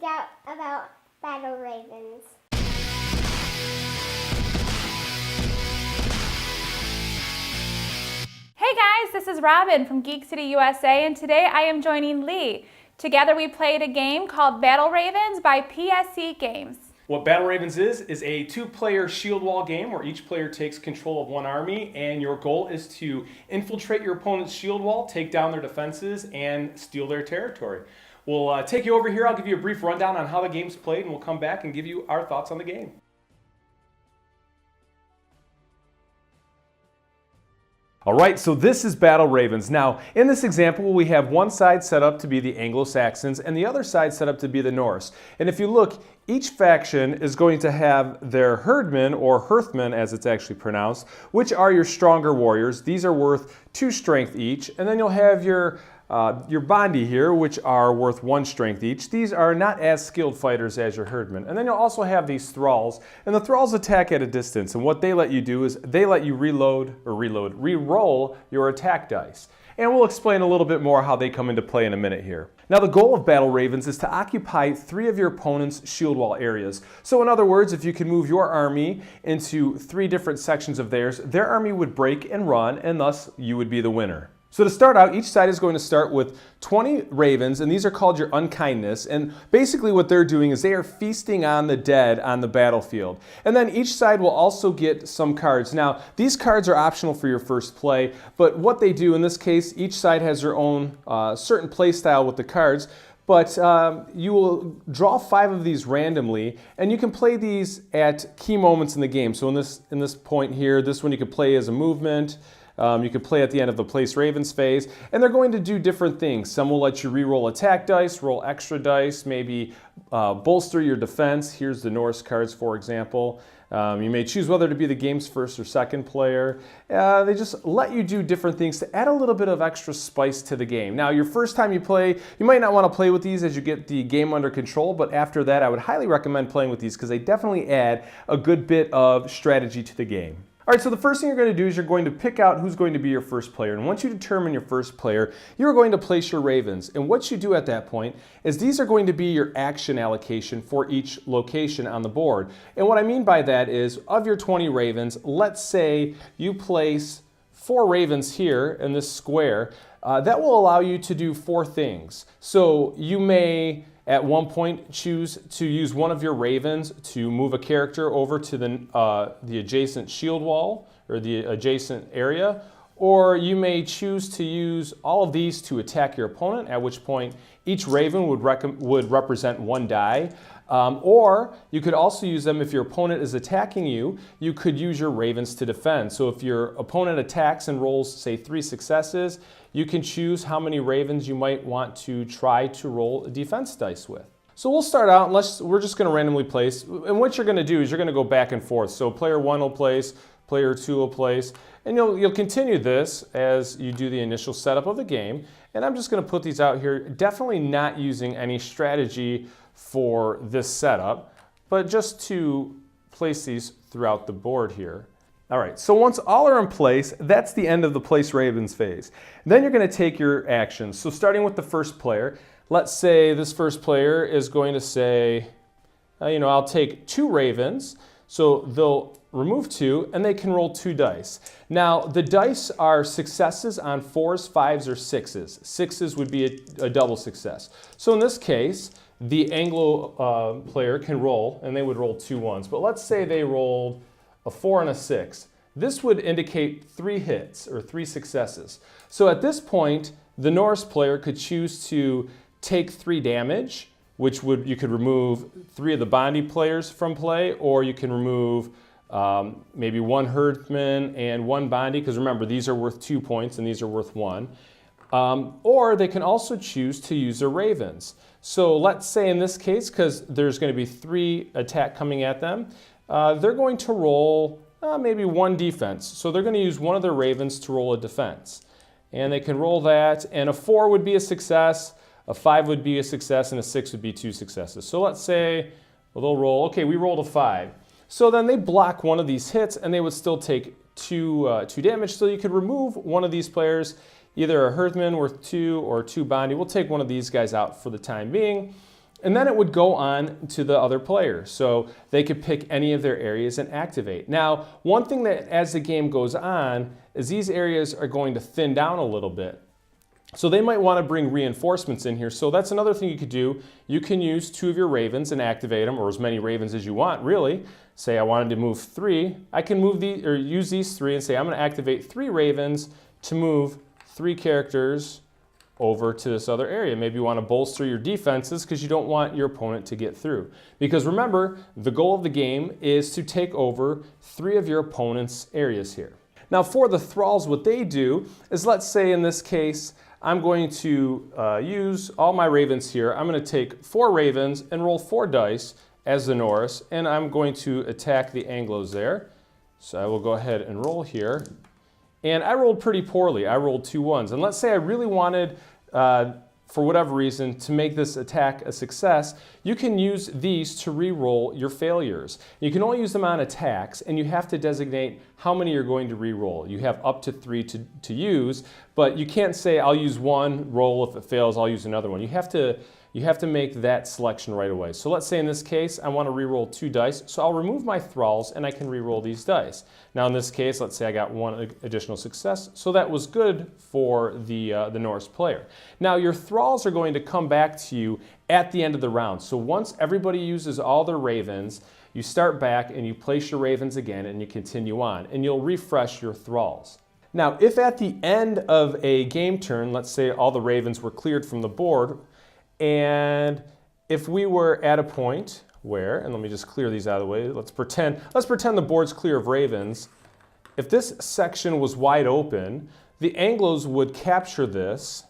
find out about battle ravens. Hey guys, this is Robin from Geek City, USA, and today I am joining Lee. Together we played a game called Battle Ravens by PSC Games. What Battle Ravens is a two-player shield wall game where each player takes control of one army, and your goal is to infiltrate your opponent's shield wall, take down their defenses, and steal their territory. We'll take you over here. I'll give you a brief rundown on how the game's played, and we'll come back and give you our thoughts on the game. All right, so this is Battle Ravens. Now, in this example, we have one side set up to be the Anglo-Saxons and the other side set up to be the Norse. And if you look, each faction is going to have their herdmen, or hearthmen as it's actually pronounced, which are your stronger warriors. These are worth 2 strength each. And then you'll have your Bondi here, which are worth 1 strength each. These are not as skilled fighters as your herdmen. And then you'll also have these thralls, and the thralls attack at a distance, and what they let you do is they let you re-roll your attack dice. And we'll explain a little bit more how they come into play in a minute here. Now the goal of Battle Ravens is to occupy 3 of your opponent's shield wall areas. So in other words, if you can move your army into 3 different sections of theirs, their army would break and run, and thus you would be the winner. So to start out, each side is going to start with 20 ravens, and these are called your unkindness. And basically what they're doing is they are feasting on the dead on the battlefield. And then each side will also get some cards. Now, these cards are optional for your first play, but what they do in this case, each side has their own certain play style with the cards. But you will draw 5 of these randomly, and you can play these at key moments in the game. So in this point here, this one you could play as a movement. You could play at the end of the Place Ravens phase, and they're going to do different things. Some will let you re-roll attack dice, roll extra dice, maybe bolster your defense. Here's the Norse cards, for example. You may choose whether to be the game's first or second player. They just let you do different things to add a little bit of extra spice to the game. Now, your first time you play, you might not want to play with these as you get the game under control, but after that, I would highly recommend playing with these because they definitely add a good bit of strategy to the game. All right, so the first thing you're going to do is you're going to pick out who's going to be your first player. And once you determine your first player, you're going to place your ravens. And what you do at that point is these are going to be your action allocation for each location on the board. And what I mean by that is, of your 20 ravens, let's say you place 4 ravens here in this square. That will allow you to do 4 things. So you may at one point choose to use one of your ravens to move a character over to the adjacent shield wall or the adjacent area, or you may choose to use all of these to attack your opponent, at which point each raven would represent 1 die. Or you could also use them if your opponent is attacking you. You could use your ravens to defend. So if your opponent attacks and rolls, say, 3 successes, you can choose how many ravens you might want to try to roll a defense dice with. So we'll start out, unless we're just going to randomly place. And what you're going to do is you're going to go back and forth. So player 1 will place, player 2 will place, and you'll continue this as you do the initial setup of the game. And I'm just going to put these out here, definitely not using any strategy for this setup, but just to place these throughout the board here. All right, so once all are in place, that's the end of the Place Ravens phase. Then you're going to take your actions. So starting with the first player, let's say this first player is going to say, I'll take 2 ravens. So they'll remove 2, and they can roll 2 dice. Now, the dice are successes on 4s, 5s, or 6s. 6s would be a double success. So in this case, the Anglo player can roll, and they would roll 2 1s. But let's say they rolled a 4 and a 6. This would indicate 3 hits, or 3 successes. So at this point, the Norse player could choose to take 3 damage, which you could remove 3 of the Bondi players from play, or you can remove maybe 1 herdman and 1 Bondi, because remember, these are worth 2 points and these are worth 1. Or they can also choose to use their ravens. So let's say in this case, because there's going to be 3 attack coming at them, they're going to roll maybe 1 defense. So they're going to use one of their ravens to roll a defense. And they can roll that, and a 4 would be a success, a 5 would be a success, and a 6 would be 2 successes. So let's say, well, they'll roll, okay, we rolled a 5. So then they block one of these hits, and they would still take 2 damage. So you could remove one of these players, either a Hearthman worth 2 or 2 Bondi. We'll take one of these guys out for the time being. And then it would go on to the other player. So they could pick any of their areas and activate. Now, one thing that as the game goes on is these areas are going to thin down a little bit. So they might want to bring reinforcements in here. So that's another thing you could do. You can use 2 of your ravens and activate them, or as many ravens as you want, really. Say I wanted to move 3. I can move these or use these 3 and say I'm going to activate 3 ravens to move 3 characters over to this other area. Maybe you want to bolster your defenses because you don't want your opponent to get through. Because remember, the goal of the game is to take over 3 of your opponent's areas here. Now for the thralls, what they do is, let's say in this case, I'm going to use all my ravens here. I'm going to take 4 ravens and roll 4 dice as the Norse, and I'm going to attack the Anglos there. So I will go ahead and roll here. And I rolled pretty poorly. I rolled 2 ones. And let's say I really wanted, for whatever reason, to make this attack a success, you can use these to re-roll your failures. You can only use them on attacks, and you have to designate how many you're going to re-roll. You have up to 3 to use, but you can't say, I'll use 1 roll. If it fails, I'll use another one. You have to make that selection right away. So let's say in this case, I want to re-roll 2 dice, so I'll remove my thralls and I can re-roll these dice. Now in this case, let's say I got 1 additional success, so that was good for the Norse player. Now your thralls are going to come back to you at the end of the round. So once everybody uses all their ravens, you start back and you place your ravens again and you continue on, and you'll refresh your thralls. Now if at the end of a game turn, let's say all the ravens were cleared from the board, and if we were at a point where, and let me just clear these out of the way, let's pretend the board's clear of ravens. If this section was wide open, the Anglos would capture this,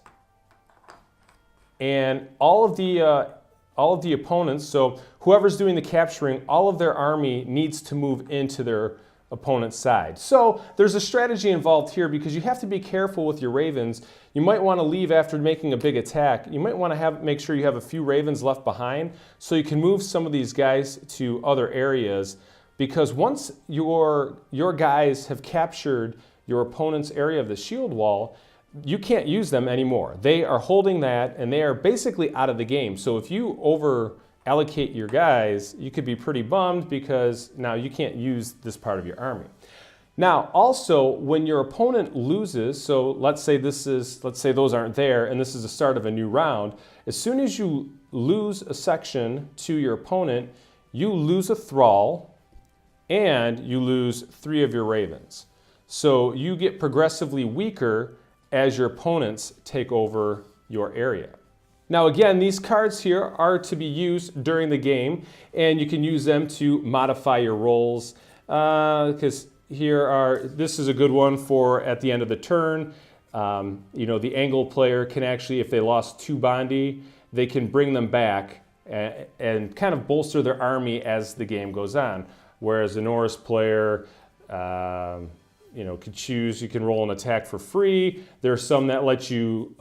and all of the opponents, so whoever's doing the capturing, all of their army needs to move into their opponent's side. So there's a strategy involved here because you have to be careful with your ravens. You might want to leave after making a big attack. You might want to make sure you have a few ravens left behind so you can move some of these guys to other areas, because once your guys have captured your opponent's area of the shield wall, you can't use them anymore. They are holding that and they are basically out of the game. So if you allocate your guys, you could be pretty bummed because now you can't use this part of your army. Now, also, when your opponent loses, so let's say those aren't there and this is the start of a new round, as soon as you lose a section to your opponent, you lose a thrall and you lose 3 of your ravens. So you get progressively weaker as your opponents take over your area. Now again, these cards here are to be used during the game, and you can use them to modify your rolls, because this is a good one for at the end of the turn. The Anglo player can actually, if they lost 2 Bondi, they can bring them back and kind of bolster their army as the game goes on. Whereas the Norse player, could choose, you can roll an attack for free. There are some that let you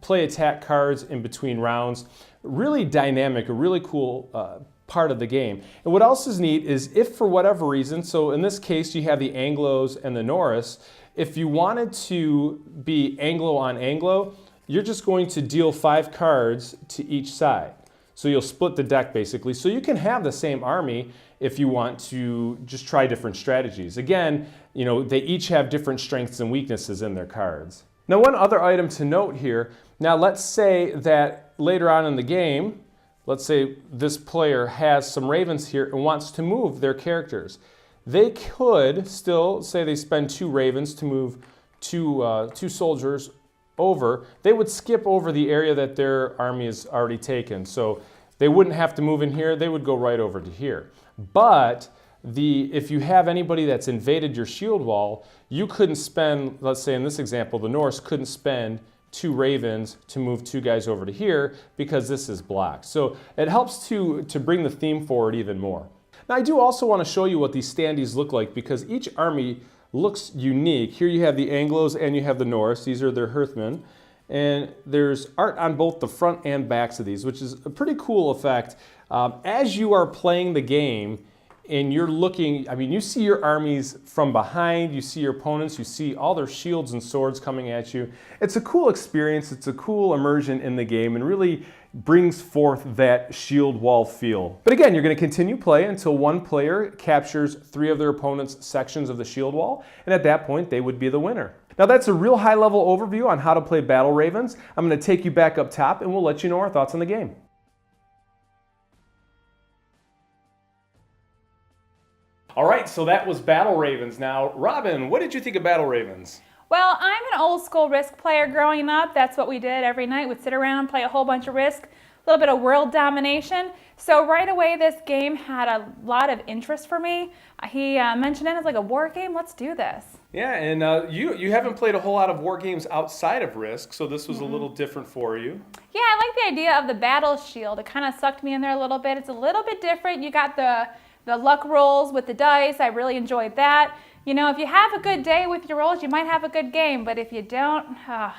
play attack cards in between rounds. Really dynamic, a really cool part of the game. And what else is neat is if for whatever reason, so in this case you have the Anglos and the Norse, if you wanted to be Anglo on Anglo, you're just going to deal 5 cards to each side. So you'll split the deck basically. So you can have the same army if you want to just try different strategies. Again, they each have different strengths and weaknesses in their cards. Now one other item to note here, now let's say that later on in the game, let's say this player has some ravens here and wants to move their characters. They could still say they spend 2 ravens to move 2 soldiers over. They would skip over the area that their army has already taken. So they wouldn't have to move in here, they would go right over to here. But if you have anybody that's invaded your shield wall, you couldn't spend, let's say in this example, the Norse couldn't spend 2 ravens to move 2 guys over to here because this is blocked. So it helps to bring the theme forward even more. Now I do also want to show you what these standees look like because each army looks unique. Here you have the Anglos and you have the Norse. These are their Hearthmen. And there's art on both the front and backs of these, which is a pretty cool effect. As you are playing the game and you're looking, you see your armies from behind, you see your opponents, you see all their shields and swords coming at you. It's a cool experience, it's a cool immersion in the game, and really brings forth that shield wall feel. But again, you're going to continue play until one player captures 3 of their opponent's sections of the shield wall, and at that point they would be the winner. Now that's a real high level overview on how to play Battle Ravens. I'm going to take you back up top and we'll let you know our thoughts on the game. All right, so that was Battle Ravens. Now, Robin, what did you think of Battle Ravens? Well, I'm an old school Risk player growing up. That's what we did every night. We'd sit around, play a whole bunch of Risk, a little bit of world domination. So right away, this game had a lot of interest for me. He mentioned it as like a war game. Let's do this. Yeah, and you haven't played a whole lot of war games outside of Risk, so this was a little different for you. Yeah, I like the idea of the battle shield. It kind of sucked me in there a little bit. It's a little bit different. You got the luck rolls with the dice. I really enjoyed that. You know, if you have a good day with your rolls, you might have a good game, but if you don't,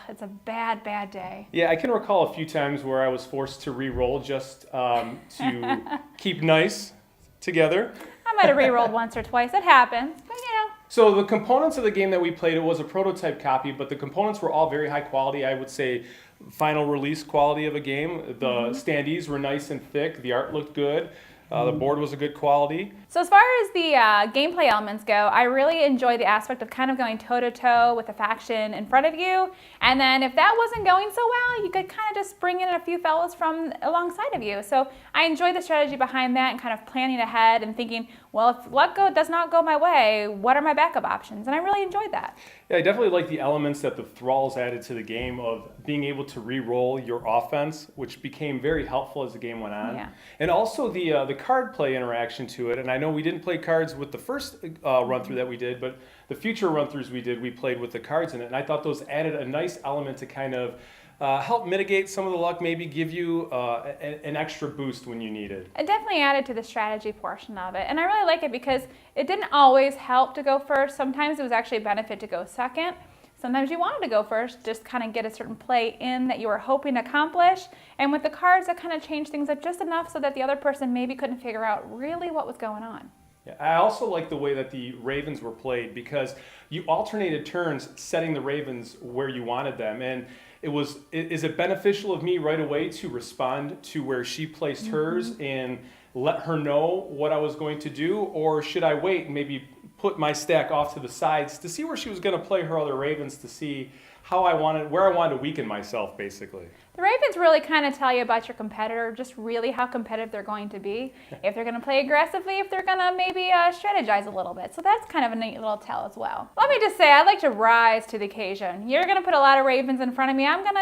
it's a bad, bad day. Yeah, I can recall a few times where I was forced to re-roll just to keep nice together. I might have re-rolled once or twice. It happens, but you know. So the components of the game that we played, it was a prototype copy, but the components were all very high quality. I would say final release quality of a game. The standees were nice and thick. The art looked good. The board was a good quality. So as far as the gameplay elements go, I really enjoy the aspect of kind of going toe-to-toe with a faction in front of you. And then if that wasn't going so well, you could kind of just bring in a few fellows from alongside of you. So I enjoy the strategy behind that and kind of planning ahead and thinking, well, if luck does not go my way, what are my backup options? And I really enjoyed that. Yeah, I definitely like the elements that the Thralls added to the game of being able to re-roll your offense, which became very helpful as the game went on. Yeah. And also the card play interaction to it. And I know we didn't play cards with the first run-through that we did, but the future run-throughs we did, we played with the cards in it. And I thought those added a nice element to kind of help mitigate some of the luck, maybe give you an extra boost when you need it. It definitely added to the strategy portion of it. And I really like it because it didn't always help to go first. Sometimes it was actually a benefit to go second. Sometimes you wanted to go first, just kind of get a certain play in that you were hoping to accomplish. And with the cards, that kind of changed things up just enough so that the other person maybe couldn't figure out really what was going on. Yeah, I also like the way that the Ravens were played because you alternated turns setting the Ravens where you wanted them. And is it beneficial of me right away to respond to where she placed hers and let her know what I was going to do? Or should I wait and maybe put my stack off to the sides to see where she was going to play her other Ravens to see where I wanted to weaken myself, basically? The Ravens really kind of tell you about your competitor, just really how competitive they're going to be. If they're going to play aggressively, if they're going to maybe strategize a little bit. So that's kind of a neat little tell as well. Let me just say, I like to rise to the occasion. You're going to put a lot of Ravens in front of me. I'm going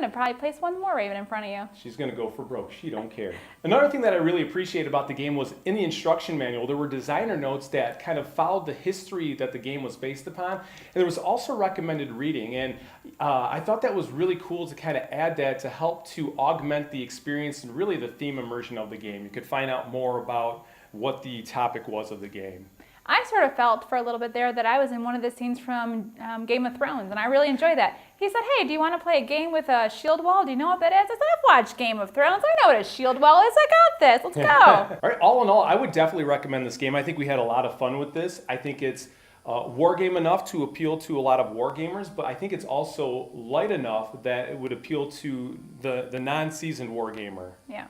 to probably place one more Raven in front of you. She's going to go for broke. She don't care. Another thing that I really appreciate about the game was in the instruction manual, there were designer notes that kind of followed the history that the game was based upon. And there was also recommended reading. And I thought that was really cool to kind of add that to help to augment the experience and really the theme immersion of the game. You could find out more about what the topic was of the game. I sort of felt for a little bit there that I was in one of the scenes from Game of Thrones, and I really enjoyed that. He said, hey, do you want to play a game with a shield wall? Do you know what that is? I said, I've watched Game of Thrones. I know what a shield wall is. I got this. Let's go. All right, all in all, I would definitely recommend this game. I think we had a lot of fun with this. I think it's war game enough to appeal to a lot of war gamers, but I think it's also light enough that it would appeal to the non-seasoned war gamer. Yeah.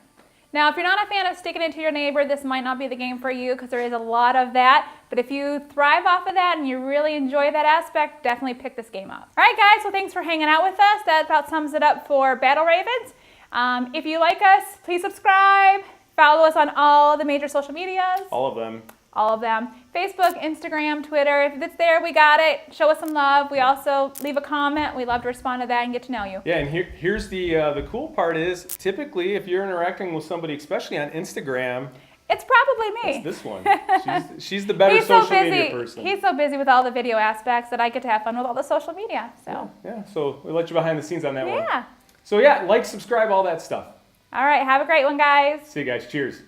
Now, if you're not a fan of sticking it to your neighbor, this might not be the game for you because there is a lot of that. But if you thrive off of that and you really enjoy that aspect, definitely pick this game up. All right, guys, well, thanks for hanging out with us. That about sums it up for Battle Ravens. If you like us, please subscribe. Follow us on all the major social medias. All of them. All of them. Facebook, Instagram, Twitter. If it's there, we got it. Show us some love. We also leave a comment. We love to respond to that and get to know you. Yeah, and here's the cool part is typically if you're interacting with somebody, especially on Instagram, it's probably me. It's this one. She's the better social media person. He's so busy with all the video aspects that I get to have fun with all the social media. So yeah. So we'll let you behind the scenes on that one. Yeah. So yeah, like, subscribe, all that stuff. All right. Have a great one, guys. See you guys. Cheers.